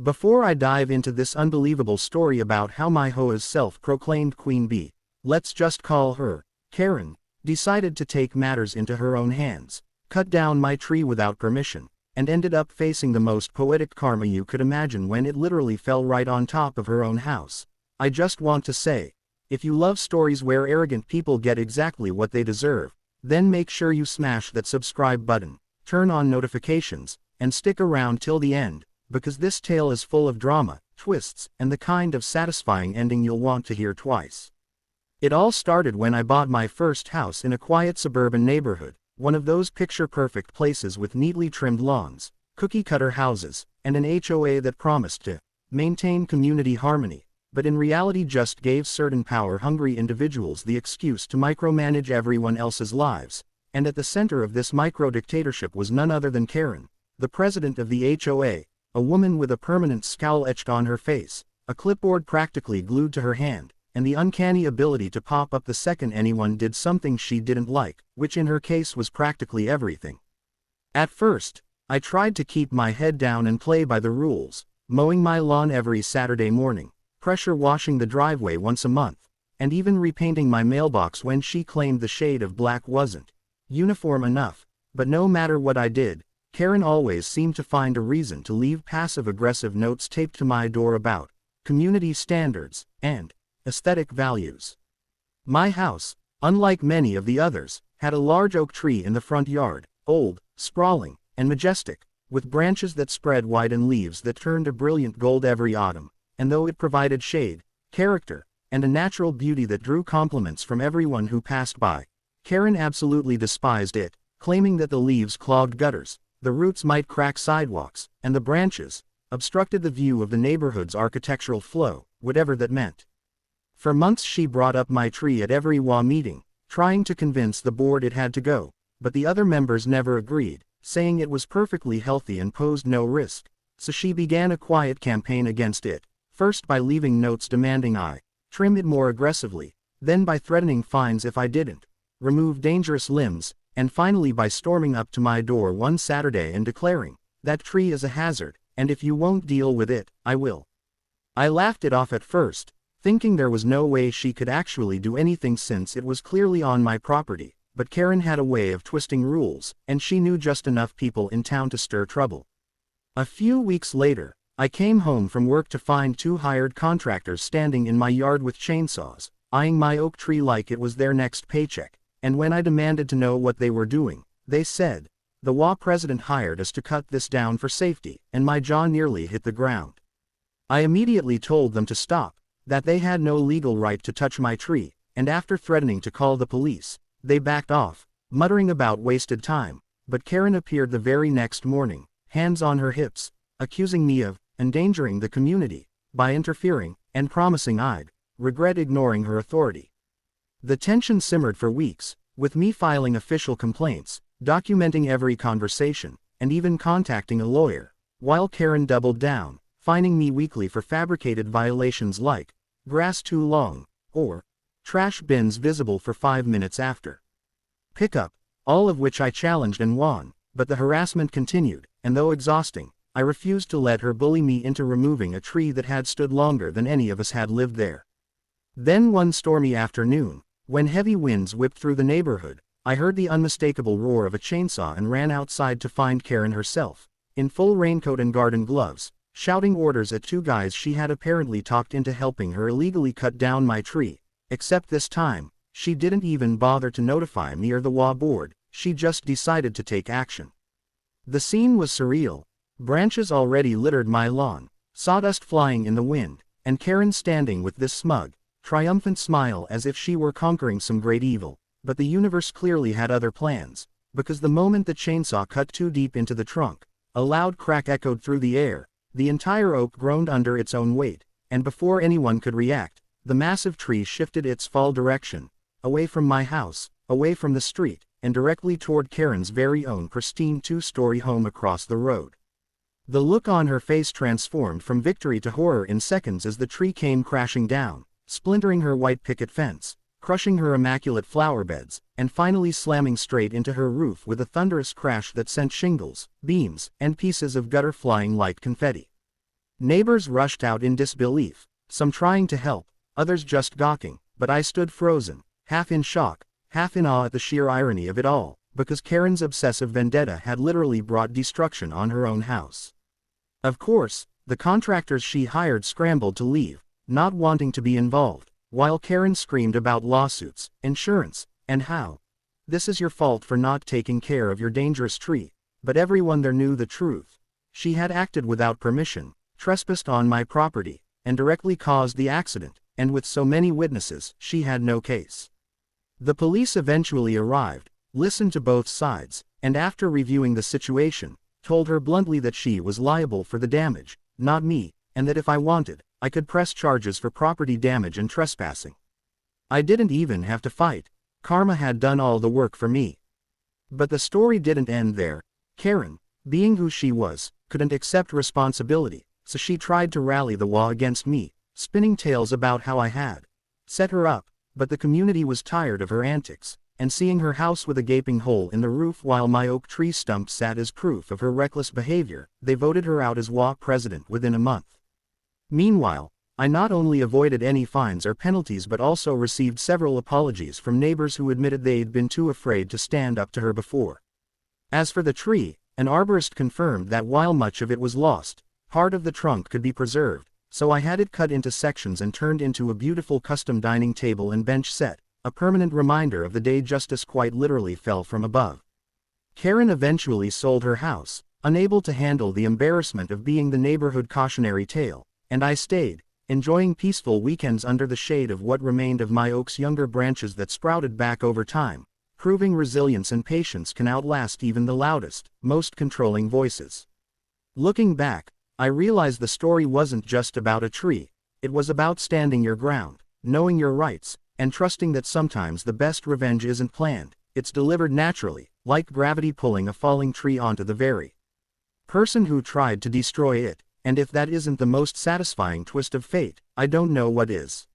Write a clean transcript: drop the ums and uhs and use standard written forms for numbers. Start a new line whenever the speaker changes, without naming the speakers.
Before I dive into this unbelievable story about how my HOA's self-proclaimed queen bee, let's just call her Karen, decided to take matters into her own hands, cut down my tree without permission, and ended up facing the most poetic karma you could imagine when it literally fell right on top of her own house, I just want to say, if you love stories where arrogant people get exactly what they deserve, then make sure you smash that subscribe button, turn on notifications, and stick around till the end, because this tale is full of drama, twists, and the kind of satisfying ending you'll want to hear twice. It all started when I bought my first house in a quiet suburban neighborhood, one of those picture-perfect places with neatly trimmed lawns, cookie-cutter houses, and an HOA that promised to maintain community harmony, but in reality just gave certain power-hungry individuals the excuse to micromanage everyone else's lives, and at the center of this micro-dictatorship was none other than Karen, the president of the HOA, a woman with a permanent scowl etched on her face, a clipboard practically glued to her hand, and the uncanny ability to pop up the second anyone did something she didn't like, which in her case was practically everything. At first, I tried to keep my head down and play by the rules, mowing my lawn every Saturday morning, pressure washing the driveway once a month, and even repainting my mailbox when she claimed the shade of black wasn't uniform enough. But no matter what I did, Karen always seemed to find a reason to leave passive-aggressive notes taped to my door about community standards and aesthetic values. My house, unlike many of the others, had a large oak tree in the front yard, old, sprawling, and majestic, with branches that spread wide and leaves that turned a brilliant gold every autumn, and though it provided shade, character, and a natural beauty that drew compliments from everyone who passed by, Karen absolutely despised it, claiming that the leaves clogged gutters, the roots might crack sidewalks, and the branches obstructed the view of the neighborhood's architectural flow, whatever that meant. For months she brought up my tree at every HOA meeting, trying to convince the board it had to go, but the other members never agreed, saying it was perfectly healthy and posed no risk, so she began a quiet campaign against it, first by leaving notes demanding I trim it more aggressively, then by threatening fines if I didn't remove dangerous limbs, and finally by storming up to my door one Saturday and declaring, "That tree is a hazard, and if you won't deal with it, I will." I laughed it off at first, thinking there was no way she could actually do anything since it was clearly on my property, but Karen had a way of twisting rules, and she knew just enough people in town to stir trouble. A few weeks later, I came home from work to find two hired contractors standing in my yard with chainsaws, eyeing my oak tree like it was their next paycheck. And when I demanded to know what they were doing, they said, "The HOA president hired us to cut this down for safety," and my jaw nearly hit the ground. I immediately told them to stop, that they had no legal right to touch my tree, and after threatening to call the police, they backed off, muttering about wasted time, but Karen appeared the very next morning, hands on her hips, accusing me of endangering the community by interfering, and promising I'd regret ignoring her authority. The tension simmered for weeks, with me filing official complaints, documenting every conversation, and even contacting a lawyer, while Karen doubled down, fining me weekly for fabricated violations like grass too long, or trash bins visible for 5 minutes after pickup, all of which I challenged and won, but the harassment continued, and though exhausting, I refused to let her bully me into removing a tree that had stood longer than any of us had lived there. Then one stormy afternoon, when heavy winds whipped through the neighborhood, I heard the unmistakable roar of a chainsaw and ran outside to find Karen herself, in full raincoat and garden gloves, shouting orders at two guys she had apparently talked into helping her illegally cut down my tree, except this time, she didn't even bother to notify me or the HOA board, she just decided to take action. The scene was surreal. Branches already littered my lawn, sawdust flying in the wind, and Karen standing with this smug, triumphant smile as if she were conquering some great evil, but the universe clearly had other plans, because the moment the chainsaw cut too deep into the trunk, a loud crack echoed through the air, the entire oak groaned under its own weight, and before anyone could react, the massive tree shifted its fall direction, away from my house, away from the street, and directly toward Karen's very own pristine 2-story home across the road. The look on her face transformed from victory to horror in seconds as the tree came crashing down, splintering her white picket fence, crushing her immaculate flower beds, and finally slamming straight into her roof with a thunderous crash that sent shingles, beams, and pieces of gutter flying like confetti. Neighbors rushed out in disbelief, some trying to help, others just gawking, but I stood frozen, half in shock, half in awe at the sheer irony of it all, because Karen's obsessive vendetta had literally brought destruction on her own house. Of course, the contractors she hired scrambled to leave, not wanting to be involved, while Karen screamed about lawsuits, insurance, and how this is your fault for not taking care of your dangerous tree, but everyone there knew the truth. She had acted without permission, trespassed on my property, and directly caused the accident, and with so many witnesses, she had no case. The police eventually arrived, listened to both sides, and after reviewing the situation, told her bluntly that she was liable for the damage, not me, and that if I wanted, I could press charges for property damage and trespassing. I didn't even have to fight. Karma had done all the work for me. But the story didn't end there. Karen, being who she was, couldn't accept responsibility, so she tried to rally the law against me, spinning tales about how I had set her up, but the community was tired of her antics, and seeing her house with a gaping hole in the roof while my oak tree stump sat as proof of her reckless behavior, they voted her out as HOA president within a month. Meanwhile, I not only avoided any fines or penalties but also received several apologies from neighbors who admitted they'd been too afraid to stand up to her before. As for the tree, an arborist confirmed that while much of it was lost, part of the trunk could be preserved, so I had it cut into sections and turned into a beautiful custom dining table and bench set, a permanent reminder of the day justice quite literally fell from above. Karen eventually sold her house, unable to handle the embarrassment of being the neighborhood cautionary tale, and I stayed, enjoying peaceful weekends under the shade of what remained of my oak's younger branches that sprouted back over time, proving resilience and patience can outlast even the loudest, most controlling voices. Looking back, I realized the story wasn't just about a tree, it was about standing your ground, knowing your rights, and trusting that sometimes the best revenge isn't planned, it's delivered naturally, like gravity pulling a falling tree onto the very person who tried to destroy it, and if that isn't the most satisfying twist of fate, I don't know what is.